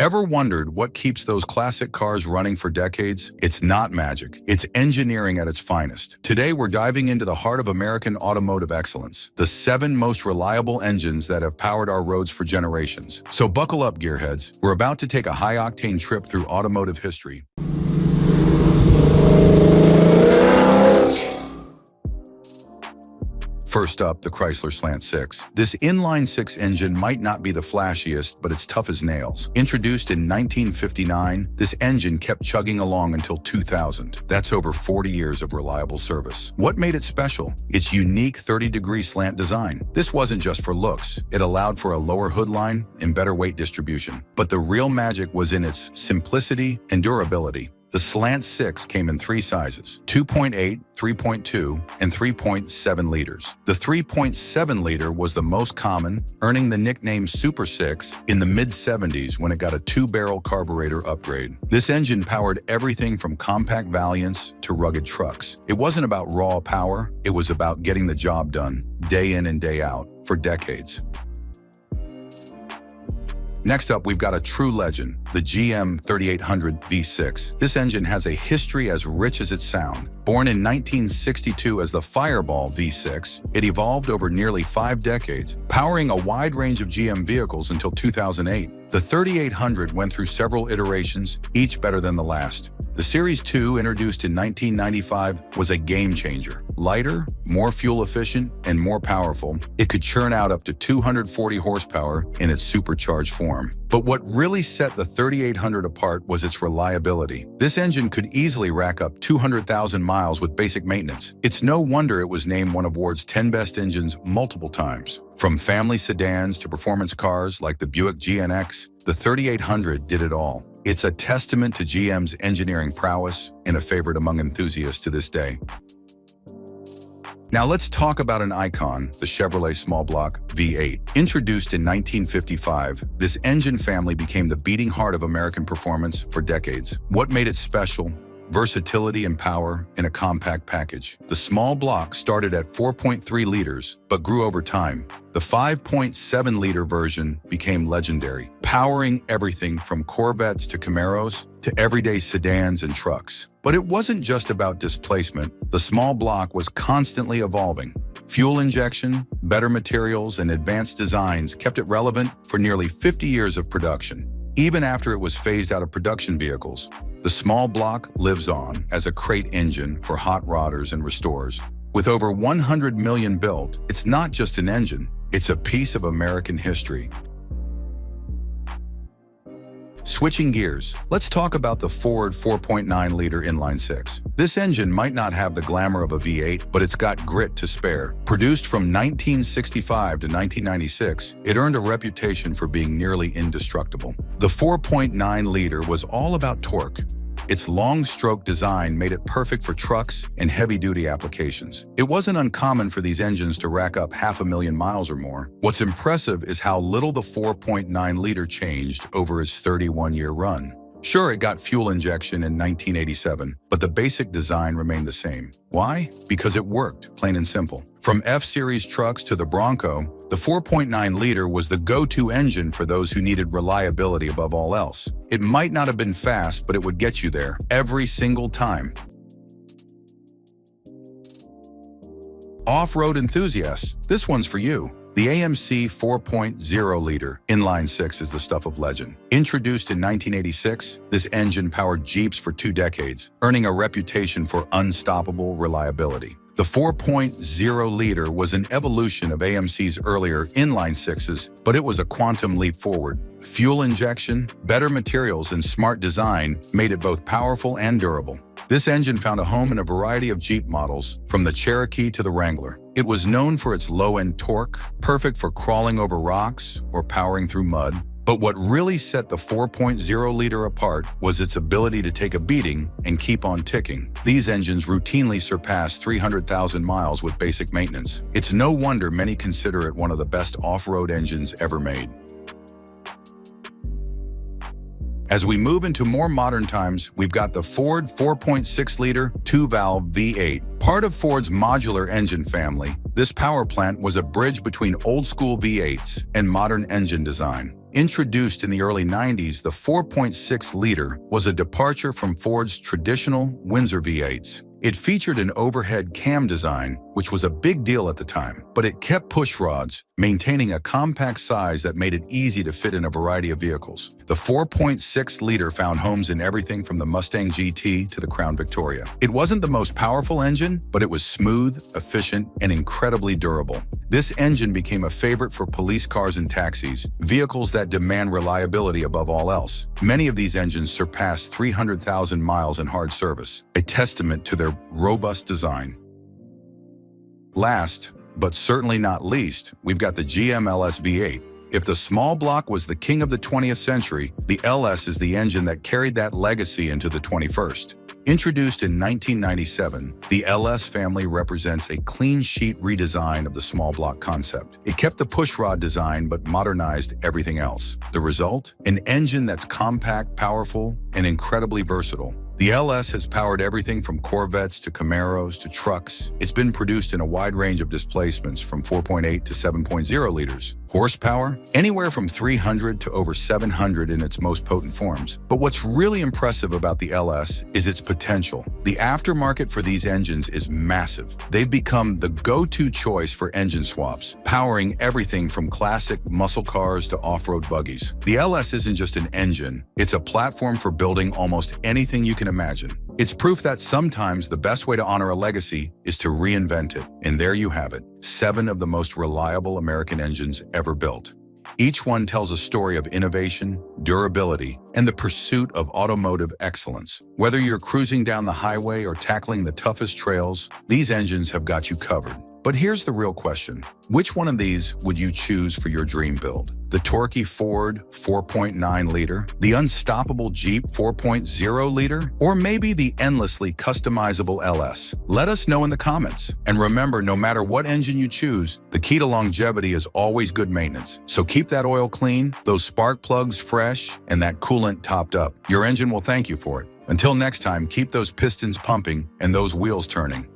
Ever wondered what keeps those classic cars running for decades? It's not magic. It's engineering at its finest. Today, we're diving into the heart of American automotive excellence, the 7 most reliable engines that have powered our roads for generations. So buckle up, gearheads. We're about to take a high-octane trip through automotive history. First up, the Chrysler Slant 6. This inline-6 engine might not be the flashiest, but it's tough as nails. Introduced in 1959, this engine kept chugging along until 2000. That's over 40 years of reliable service. What made it special? Its unique 30-degree slant design. This wasn't just for looks. It allowed for a lower hood line and better weight distribution. But the real magic was in its simplicity and durability. The Slant 6 came in 3 sizes: 2.8, 3.2, and 3.7 liters. The 3.7 liter was the most common, earning the nickname Super 6 in the mid-70s when it got a 2-barrel carburetor upgrade. This engine powered everything from compact valiants to rugged trucks. It wasn't about raw power, it was about getting the job done, day in and day out, for decades. Next up, we've got a true legend, the GM 3800 V6. This engine has a history as rich as its sound. Born in 1962 as the Fireball V6, it evolved over nearly 5 decades, powering a wide range of GM vehicles until 2008. The 3800 went through several iterations, each better than the last. The Series 2, introduced in 1995, was a game-changer. Lighter, more fuel-efficient, and more powerful, it could churn out up to 240 horsepower in its supercharged form. But what really set the 3800 apart was its reliability. This engine could easily rack up 200,000 miles with basic maintenance. It's no wonder it was named one of Ford's 10 best engines multiple times. From family sedans to performance cars like the Buick GNX, the 3800 did it all. It's a testament to GM's engineering prowess and a favorite among enthusiasts to this day. Now let's talk about an icon, the Chevrolet small block V8. Introduced in 1955, this engine family became the beating heart of American performance for decades. What made it special? Versatility and power in a compact package. The small block started at 4.3 liters, but grew over time. The 5.7-liter version became legendary, powering everything from Corvettes to Camaros to everyday sedans and trucks. But it wasn't just about displacement. The small block was constantly evolving. Fuel injection, better materials, and advanced designs kept it relevant for nearly 50 years of production. Even after it was phased out of production vehicles, the small block lives on as a crate engine for hot rodders and restorers. With over 100 million built, it's not just an engine, it's a piece of American history. Switching gears, let's talk about the Ford 4.9-liter inline-6. This engine might not have the glamour of a V8, but it's got grit to spare. Produced from 1965 to 1996, it earned a reputation for being nearly indestructible. The 4.9-liter was all about torque. Its long-stroke design made it perfect for trucks and heavy-duty applications. It wasn't uncommon for these engines to rack up 500,000 miles or more. What's impressive is how little the 4.9-liter changed over its 31-year run. Sure, it got fuel injection in 1987, but the basic design remained the same. Why? Because it worked, plain and simple. From F-Series trucks to the Bronco, the 4.9-liter was the go-to engine for those who needed reliability above all else. It might not have been fast, but it would get you there every single time. Off-road enthusiasts, this one's for you. The AMC 4.0-liter inline-6 is the stuff of legend. Introduced in 1986, this engine powered Jeeps for 2 decades, earning a reputation for unstoppable reliability. The 4.0-liter was an evolution of AMC's earlier inline-6s, but it was a quantum leap forward. Fuel injection, better materials, and smart design made it both powerful and durable. This engine found a home in a variety of Jeep models, from the Cherokee to the Wrangler. It was known for its low-end torque, perfect for crawling over rocks or powering through mud. But what really set the 4.0-liter apart was its ability to take a beating and keep on ticking. These engines routinely surpass 300,000 miles with basic maintenance. It's no wonder many consider it one of the best off-road engines ever made. As we move into more modern times, we've got the Ford 4.6-liter 2-valve V8. Part of Ford's modular engine family, this power plant was a bridge between old-school V8s and modern engine design. Introduced in the early 90s, the 4.6-liter was a departure from Ford's traditional Windsor V8s. It featured an overhead cam design, which was a big deal at the time, but it kept push rods, maintaining a compact size that made it easy to fit in a variety of vehicles. The 4.6-liter found homes in everything from the Mustang GT to the Crown Victoria. It wasn't the most powerful engine, but it was smooth, efficient, and incredibly durable. This engine became a favorite for police cars and taxis, vehicles that demand reliability above all else. Many of these engines surpassed 300,000 miles in hard service, a testament to their robust design. Last, but certainly not least, we've got the GM LS V8. If the small block was the king of the 20th century, the LS is the engine that carried that legacy into the 21st. Introduced in 1997, the LS family represents a clean sheet redesign of the small block concept. It kept the pushrod design but modernized everything else. The result? An engine that's compact, powerful, and incredibly versatile. The LS has powered everything from Corvettes to Camaros to trucks. It's been produced in a wide range of displacements from 4.8 to 7.0 liters. Horsepower? Anywhere from 300 to over 700 in its most potent forms. But what's really impressive about the LS is its potential. The aftermarket for these engines is massive. They've become the go-to choice for engine swaps, powering everything from classic muscle cars to off-road buggies. The LS isn't just an engine, it's a platform for building almost anything you can imagine. It's proof that sometimes the best way to honor a legacy is to reinvent it. And there you have it, 7 of the most reliable American engines ever built. Each one tells a story of innovation, durability, and the pursuit of automotive excellence. Whether you're cruising down the highway or tackling the toughest trails, these engines have got you covered. But here's the real question. Which one of these would you choose for your dream build? The torquey Ford 4.9-liter, the unstoppable Jeep 4.0-liter, or maybe the endlessly customizable LS? Let us know in the comments. And remember, no matter what engine you choose, the key to longevity is always good maintenance. So keep that oil clean, those spark plugs fresh, and that coolant topped up. Your engine will thank you for it. Until next time, keep those pistons pumping and those wheels turning.